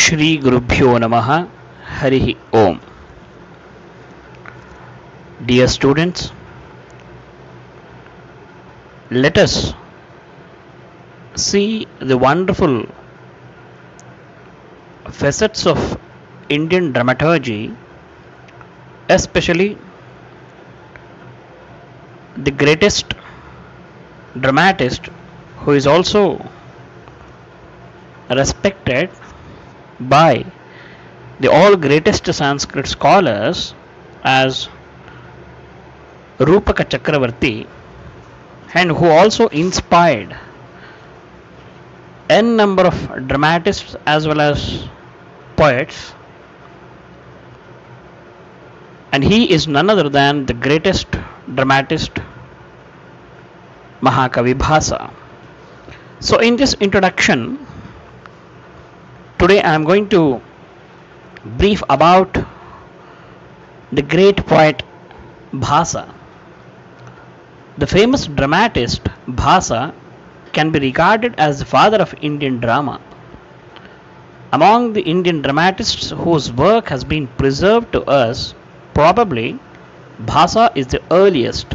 श्री गुरुभ्यो नमः हरिः ओम. Dear students, let us see the wonderful facets of Indian dramaturgy, especially the greatest dramatist who is also respected by the all greatest Sanskrit scholars as Rupaka Chakravarti, and who also inspired n number of dramatists as well as poets, and he is none other than the greatest dramatist Mahakavi Bhasa. So in this introduction, today I am going to brief about the great poet Bhasa. The famous dramatist Bhasa can be regarded as the father of Indian drama. Among the Indian dramatists whose work has been preserved to us, probably Bhasa is the earliest.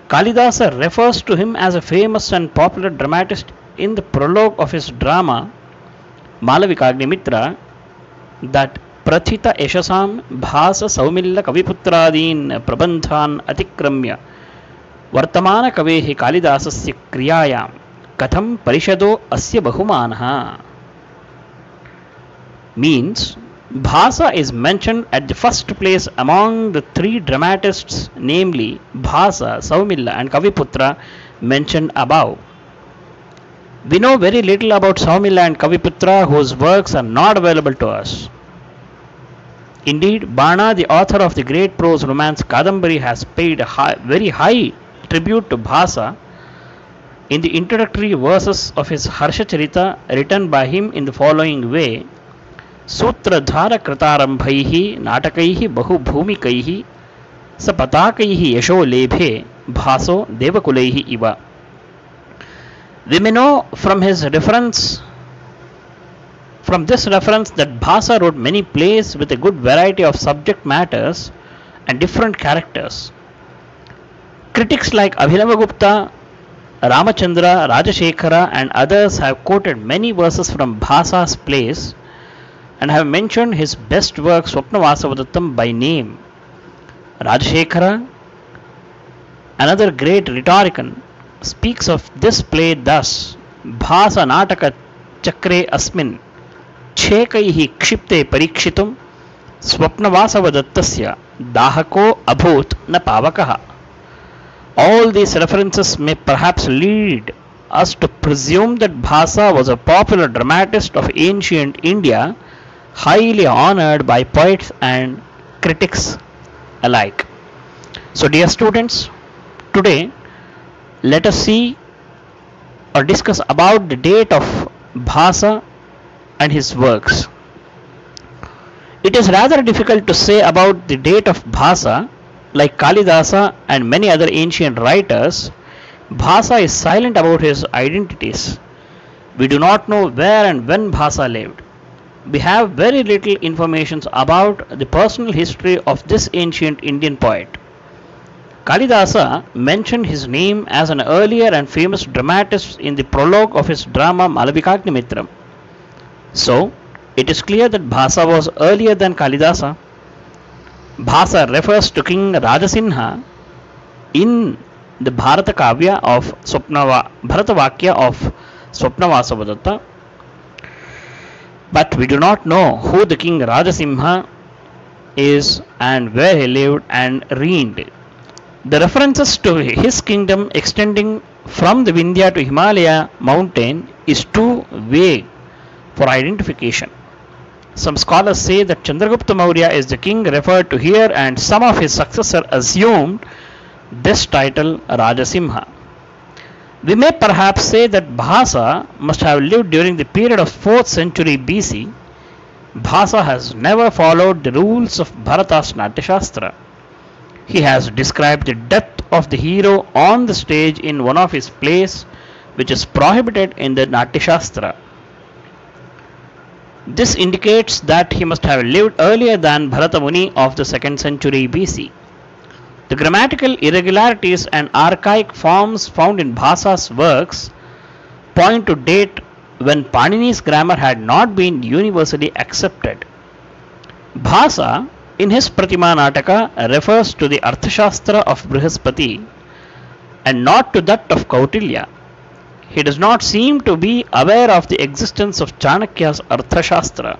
Kalidasa refers to him as a famous and popular dramatist in the prologue of his drama Malavikagnimitra, that Prathita Eshasam Bhasa Saumilla Kaviputradin Prabandhan Atikramya Vartamana Kavehi Kalidasasya Kriyayam Katham Parishado Asya Bahumanha. Means, Bhasa is mentioned at the first place among the three dramatists, namely Bhasa, Saumilla and Kaviputra mentioned above. We know very little about Saumilla and Kaviputra, whose works are not available to us. Indeed, Bana, the author of the great prose romance Kadambari, has paid a very high tribute to Bhasa in the introductory verses of his Harsha Charita, written by him in the following way: Sutradhara Kratarambhaihi Natakaihi Bahu Bhumikaihi Sapatakaihi Yasho Lebhe Bhaso Devakulaihi Iva. We may know from this reference that Bhasa wrote many plays with a good variety of subject matters and different characters. Critics like Abhinavagupta, Ramachandra, Rajashekhara and others have quoted many verses from Bhasa's plays and have mentioned his best work Swapnavasavadattam by name. Rajashekhara, another great rhetorician, speaks of this play thus: Bhasa Nataka Chakre Asmin Chekaihi Kshipte Parikshitum Swapnavasavadattasya Dahako Abhut Na Pavakaha. All these references may perhaps lead us to presume that Bhasa was a popular dramatist of ancient India, highly honored by poets and critics alike. So, dear students, today let us see or discuss about the date of Bhasa and his works. It is rather difficult to say about the date of Bhasa. Like Kalidasa and many other ancient writers, Bhasa is silent about his identities. We do not know where and when Bhasa lived. We have very little information about the personal history of this ancient Indian poet. Kalidasa mentioned his name as an earlier and famous dramatist in the prologue of his drama Malavikagnimitram. So, it is clear that Bhasa was earlier than Kalidasa. Bhasa refers to King Rajasinha in the Bharata Kavya of Bharatavakya of Swapnavasavadatta. But we do not know who the King Rajasimha is and where he lived and reigned. The references to his kingdom extending from the Vindhya to Himalaya mountain is too vague for identification. Some scholars say that Chandragupta Maurya is the king referred to here, and some of his successors assumed this title Rajasimha. We may perhaps say that Bhasa must have lived during the period of 4th century BC. Bhasa has never followed the rules of Bharata's Natya Shastra. He has described the death of the hero on the stage in one of his plays, which is prohibited in the Natya Shastra. This indicates that he must have lived earlier than Bharata Muni of the 2nd century BC. The grammatical irregularities and archaic forms found in Bhasa's works point to date when Panini's grammar had not been universally accepted. Bhasa, in his Pratima Nataka, refers to the Arthashastra of Brihaspati and not to that of Kautilya. He does not seem to be aware of the existence of Chanakya's Arthashastra.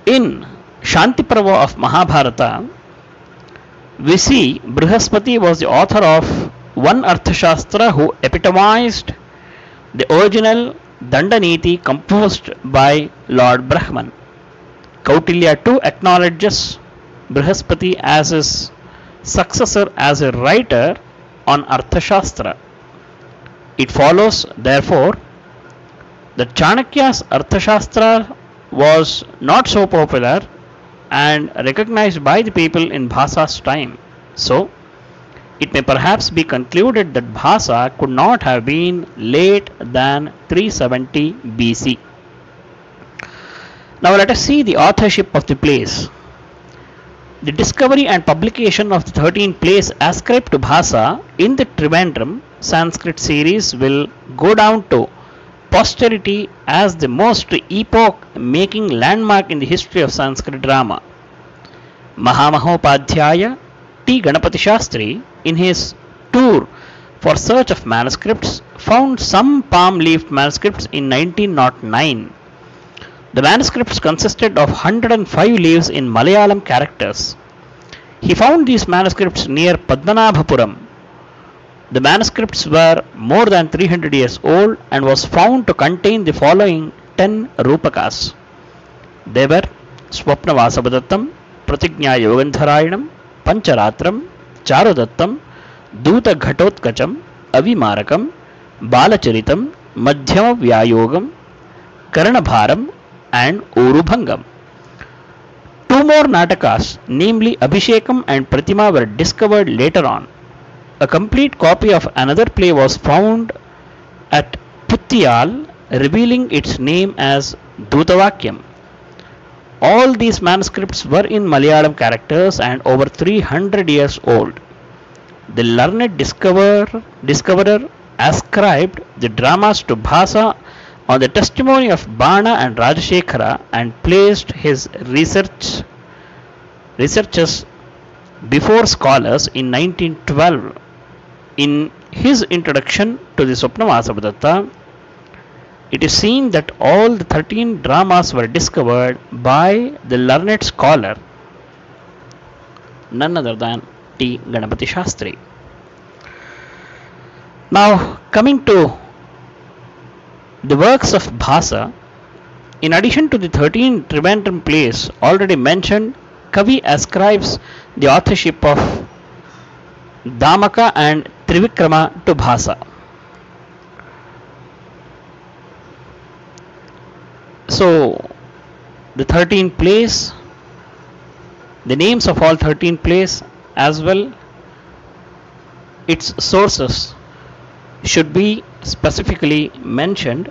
In Shantiparva of Mahabharata, we see Brihaspati was the author of one Arthashastra who epitomized the original Dandaniti composed by Lord Brahman. Kautilya too acknowledges Brihaspati as his successor as a writer on Arthashastra. It follows, therefore, that Chanakya's Arthashastra was not so popular and recognized by the people in Bhasa's time. So, it may perhaps be concluded that Bhasa could not have been late than 370 BC. Now let us see the authorship of the plays. The discovery and publication of the 13 plays ascribed to Bhasa in the Trivandrum Sanskrit series will go down to posterity as the most epoch-making landmark in the history of Sanskrit drama. Mahamahopadhyaya T. Ganapati Shastri, in his tour for search of manuscripts, found some palm-leaf manuscripts in 1909. The manuscripts consisted of 105 leaves in Malayalam characters. He found these manuscripts near Padmanabhapuram. The manuscripts were more than 300 years old and was found to contain the following 10 Rupakas. They were Swapna Vasabadattam, Pratignya Yogandharayanam, Pancharatram, Charudattam, Duta Ghatotkacham, Avimarakam, Balacharitam, Madhyama Vyayogam, Karanabharam, and Urubhangam. Two more Natakas, namely Abhishekam and Pratima, were discovered later on. A complete copy of another play was found at Puttiyal, revealing its name as Dutavakyam. All these manuscripts were in Malayalam characters and over 300 years old. The learned discoverer ascribed the dramas to Bhasa on the testimony of Bana and Rajashekhara and placed his researches before scholars in 1912. In his introduction to the Swapnavasabhadatta, it is seen that all the 13 dramas were discovered by the learned scholar, none other than T. Ganapati Shastri. Now, coming to the works of Bhasa, in addition to the 13 Trivandrum plays already mentioned, Kavi ascribes the authorship of Damaka and Trivikrama to Bhasa. So, the 13 plays, the names of all 13 plays as well, its sources should be specifically mentioned.